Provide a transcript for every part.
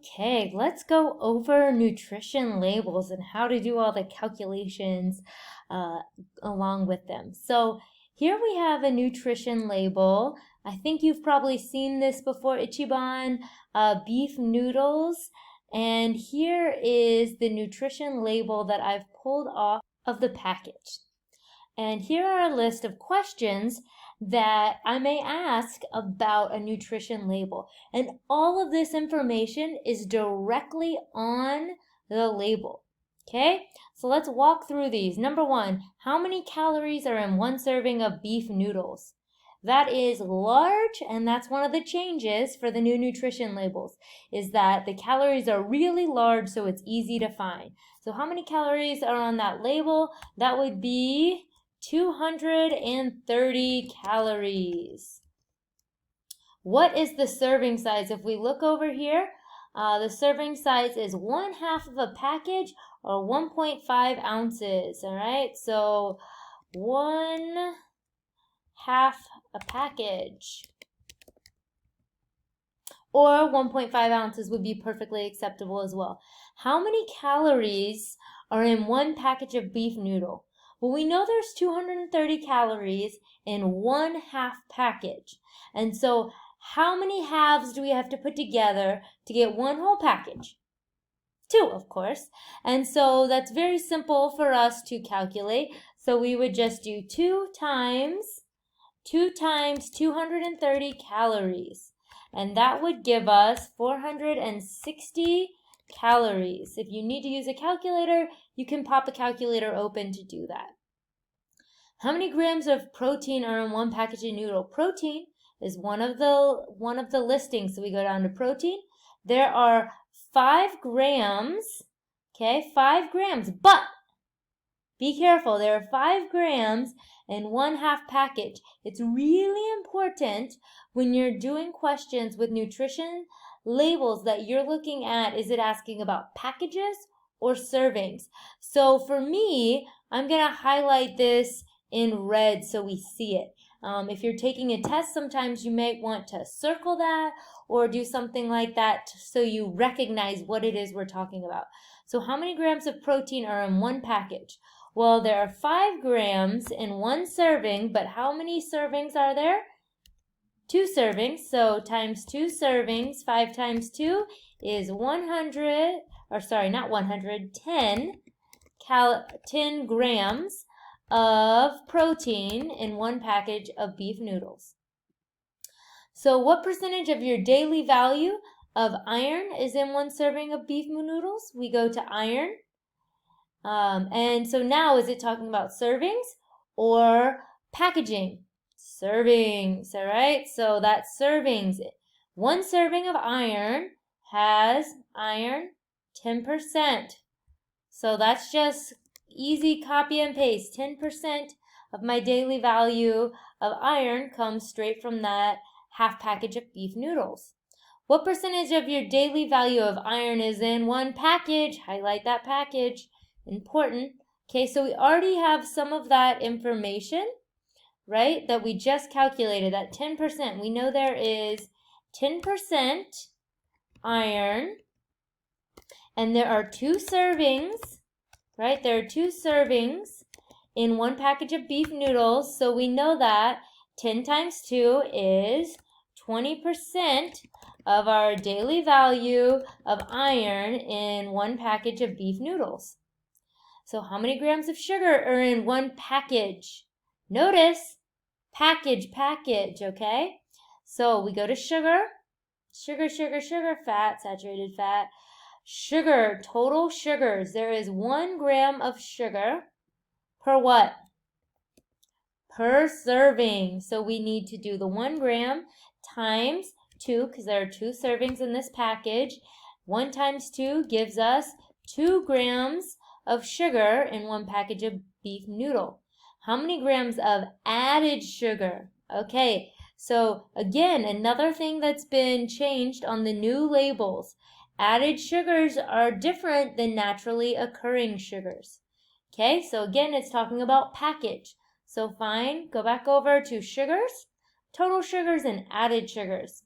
Okay, let's go over nutrition labels and how to do all the calculations along with them. So here we have a nutrition label. I think you've probably seen this before, Ichiban, beef noodles. And here is the nutrition label that I've pulled off of the package. And here are a list of questions that I may ask about a nutrition label. And all of this information is directly on the label. Okay, so let's walk through these. Number one, how many calories are in one serving of beef noodles? That is large, and that's one of the changes for the new nutrition labels, is that the calories are really large, so it's easy to find. So how many calories are on that label? That would be 230 calories. What is the serving size? If we look over here, the serving size is 1/2 of a package or 1.5 ounces. All right, so 1/2 a package or 1.5 ounces would be perfectly acceptable as well. How many calories are in one package of beef noodle? Well, we know there's 230 calories in 1/2 package. And so how many halves do we have to put together to get one whole package? 2, of course. And so that's very simple for us to calculate. So we would just do 2 times 230 calories. And that would give us 460 calories. If you need to use a calculator, you can pop a calculator open to do that. How many grams of protein are in one package of noodle? Protein is one of the listings. So we go down to protein. There are 5 grams, okay, 5 grams, but be careful, there are 5 grams in 1/2 package. It's really important when you're doing questions with nutrition labels that you're looking at, is it asking about packages or servings? So for me, I'm going to highlight this in red so we see it. If you're taking a test, sometimes you may want to circle that or do something like that so you recognize what it is we're talking about. So how many grams of protein are in one package? Well, there are 5 grams in one serving, but how many servings are there? 2 servings, so times 2 servings, 5 times 2 is 100, or sorry, not 100, 10 grams of protein in one package of beef noodles. So what percentage of your daily value of iron is in one serving of beef noodles? We go to iron. And so now, is it talking about servings or packaging? Servings, all right? So that's servings. One serving of iron has iron 10%. So that's just easy copy and paste. 10% of my daily value of iron comes straight from that half package of beef noodles. What percentage of your daily value of iron is in one package? Highlight that package. Important. Okay, so we already have some of that information, right, that we just calculated, that 10%. We know there is 10% iron, and there are 2 servings, right? There are 2 servings in one package of beef noodles, so we know that 10 times 2 is 20% of our daily value of iron in one package of beef noodles. So how many grams of sugar are in one package? Notice, package, okay? So we go to sugar, fat, saturated fat, sugar, total sugars. There is 1 gram of sugar per what? Per serving. So we need to do the 1 gram times 2, because there are 2 servings in this package. 1 times 2 gives us 2 grams of sugar in one package of beef noodle. How many grams of added sugar? Okay, so again, another thing that's been changed on the new labels. Added sugars are different than naturally occurring sugars. Okay, so again, it's talking about package. So fine, go back over to sugars, total sugars and added sugars.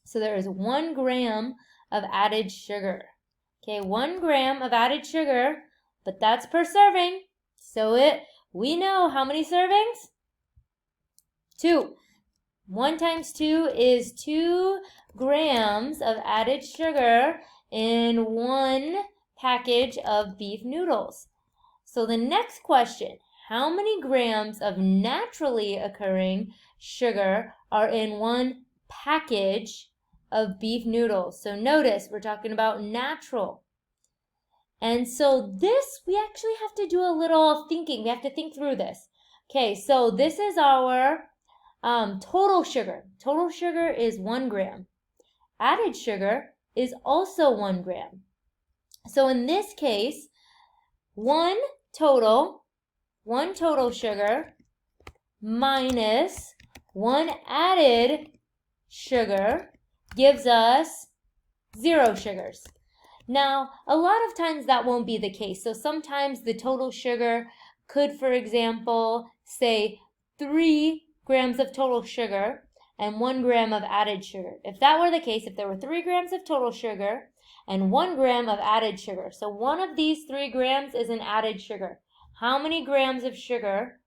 So there is 1 gram of added sugar. Okay, 1 gram of added sugar, but that's per serving. So we know how many servings? 2. 1 times 2 is 2 grams of added sugar in 1 package of beef noodles. So the next question, how many grams of naturally occurring sugar are in 1 package of beef noodles? So notice we're talking about natural. And so this, we actually have to do a little thinking. We have to think through this. Okay, so this is our total sugar. Total sugar is 1 gram. Added sugar is also 1 gram. So in this case, 1 total sugar minus 1 added sugar gives us 0 sugars. Now, a lot of times that won't be the case. So sometimes the total sugar could, for example, say 3 grams of total sugar and 1 gram of added sugar. If that were the case, if there were 3 grams of total sugar and 1 gram of added sugar, so one of these 3 grams is an added sugar, how many grams of sugar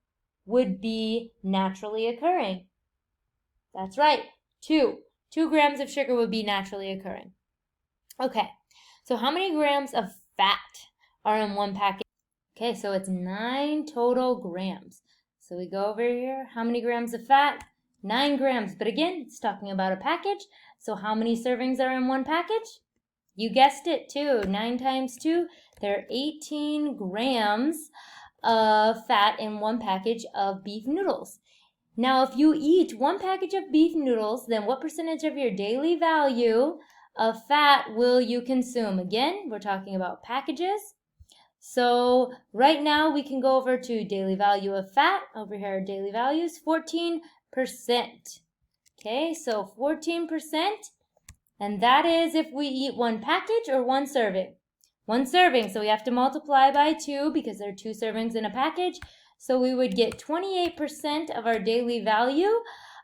would be naturally occurring? That's right, 2. 2 grams of sugar would be naturally occurring. Okay, so how many grams of fat are in 1 package? Okay, so it's 9 total grams. So we go over here, how many grams of fat? 9 grams, but again, it's talking about a package. So how many servings are in 1 package? You guessed it too, 9 times 2, there are 18 grams of fat in 1 package of beef noodles. Now, if you eat 1 package of beef noodles, then what percentage of your daily value of fat will you consume? Again, we're talking about packages. So right now we can go over to daily value of fat. Over here, daily values, 14%. Okay, so 14%. And that is if we eat 1 package or 1 serving. 1 serving, so we have to multiply by 2 because there are 2 servings in a package. So we would get 28% of our daily value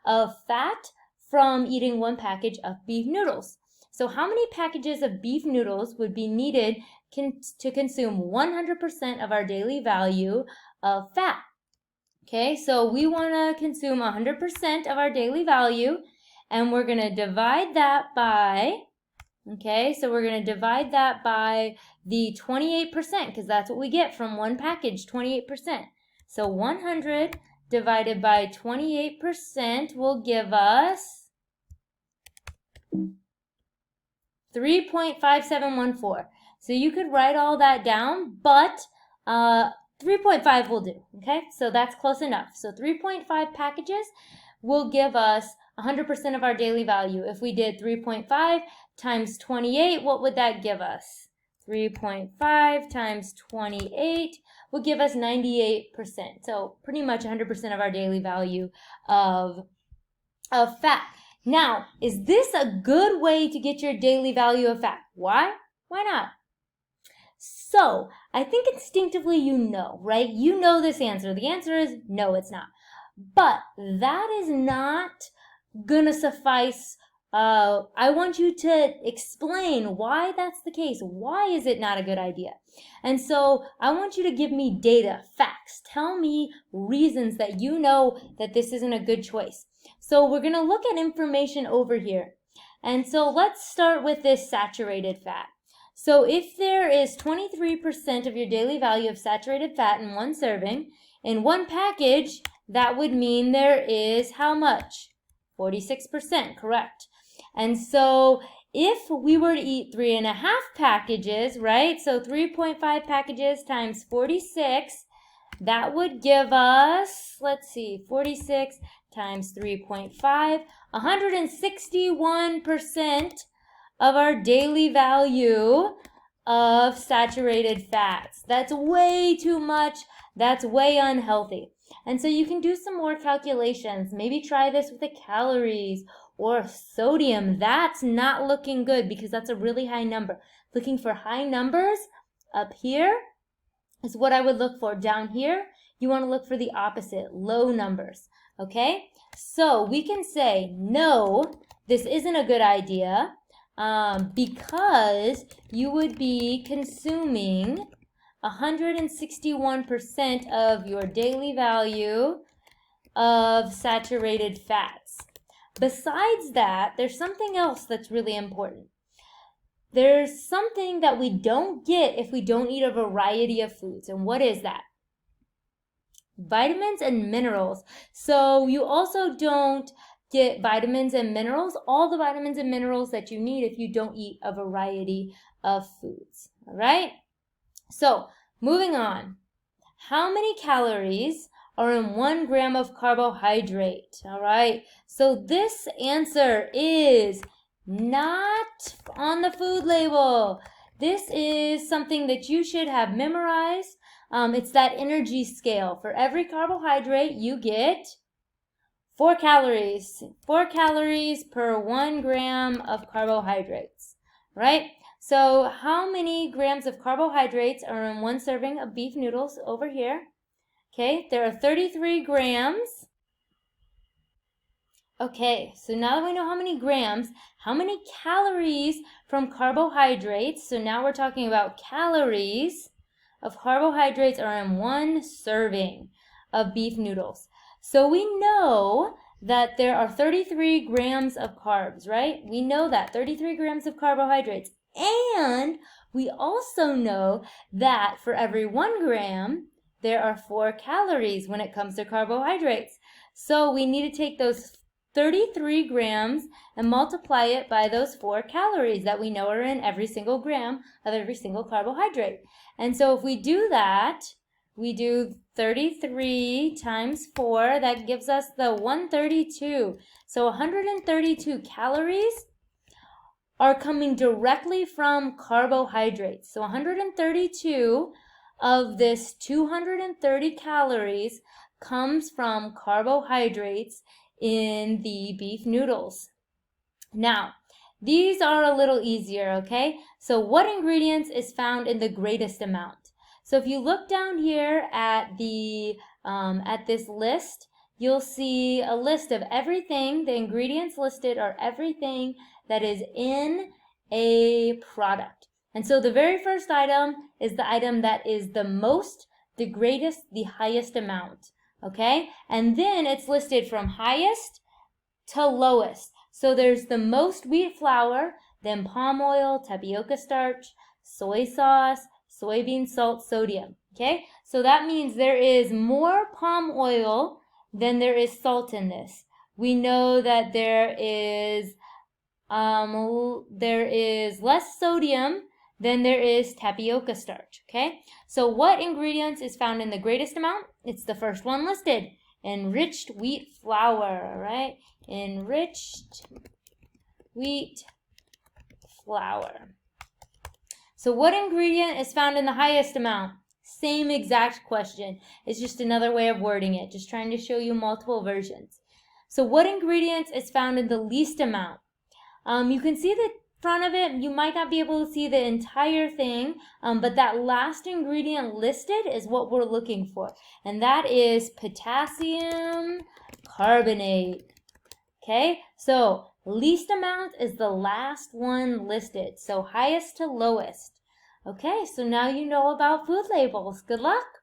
of fat from eating 1 package of beef noodles. So how many packages of beef noodles would be needed to consume 100% of our daily value of fat? Okay, so we want to consume 100% of our daily value, and we're going to divide that by, okay, so we're going to divide that by the 28% because that's what we get from 1 package, 28%. So 100 divided by 28% will give us 3.5714. So you could write all that down, but 3.5 will do, okay? So that's close enough. So 3.5 packages will give us 100% of our daily value. If we did 3.5 times 28, what would that give us? 3.5 times 28 will give us 98%. So pretty much 100% of our daily value of fat. Now, is this a good way to get your daily value of fat? Why? Why not? So, I think instinctively you know, right? You know this answer. The answer is no, it's not. But that is not gonna suffice. I want you to explain why that's the case. Why is it not a good idea? And so I want you to give me data, facts. Tell me reasons that you know that this isn't a good choice. So we're going to look at information over here. And so let's start with this saturated fat. So if there is 23% of your daily value of saturated fat in 1 serving, in 1 package, that would mean there is how much? 46%, correct. And so if we were to eat 3.5 packages, right? So 3.5 packages times 46, that would give us, let's see, 46 times 3.5, 161% of our daily value of saturated fats. That's way too much. That's way unhealthy. And so you can do some more calculations. Maybe try this with the calories or sodium. That's not looking good because that's a really high number. Looking for high numbers up here is what I would look for. Down here, you want to look for the opposite, low numbers. Okay? So we can say, no, this isn't a good idea. because you would be consuming 161% of your daily value of saturated fats. Besides that, there's something else that's really important. There's something that we don't get if we don't eat a variety of foods. And what is that? Vitamins and minerals. So you also don't get vitamins and minerals, all the vitamins and minerals that you need if you don't eat a variety of foods. All right? So moving on. How many calories are in 1 gram of carbohydrate? All right. So this answer is not on the food label. This is something that you should have memorized. It's that energy scale. For every carbohydrate, you get 4 calories. 4 calories per 1 gram of carbohydrates, right? So how many grams of carbohydrates are in 1 serving of beef noodles over here? Okay, there are 33 grams. Okay, so now that we know how many grams, how many calories from carbohydrates, so now we're talking about calories of carbohydrates are in 1 serving of beef noodles. So we know that there are 33 grams of carbs, right? We know that, 33 grams of carbohydrates. And we also know that for every 1 gram, there are 4 calories when it comes to carbohydrates. So we need to take those 33 grams and multiply it by those 4 calories that we know are in every single gram of every single carbohydrate. And so if we do that, we do 33 times 4, that gives us the 132. So 132 calories are coming directly from carbohydrates. So 132 of this 230 calories comes from carbohydrates in the beef noodles. Now, these are a little easier, okay? So what ingredients is found in the greatest amount? So if you look down here at the at this list, you'll see a list of everything. The ingredients listed are everything that is in a product. And so the very first item is the item that is the most, the greatest, the highest amount. Okay? And then it's listed from highest to lowest. So there's the most wheat flour, then palm oil, tapioca starch, soy sauce, soybean salt, sodium. Okay? So that means there is more palm oil than there is salt in this. We know that there is less sodium than there is tapioca starch, okay? So what ingredients is found in the greatest amount? It's the first one listed, enriched wheat flour, all right? Enriched wheat flour. So what ingredient is found in the highest amount? Same exact question. It's just another way of wording it, just trying to show you multiple versions. So what ingredients is found in the least amount? You can see the front of it. You might not be able to see the entire thing, but that last ingredient listed is what we're looking for, and that is potassium carbonate. Okay, so least amount is the last one listed, so highest to lowest. Okay, so now you know about food labels. Good luck.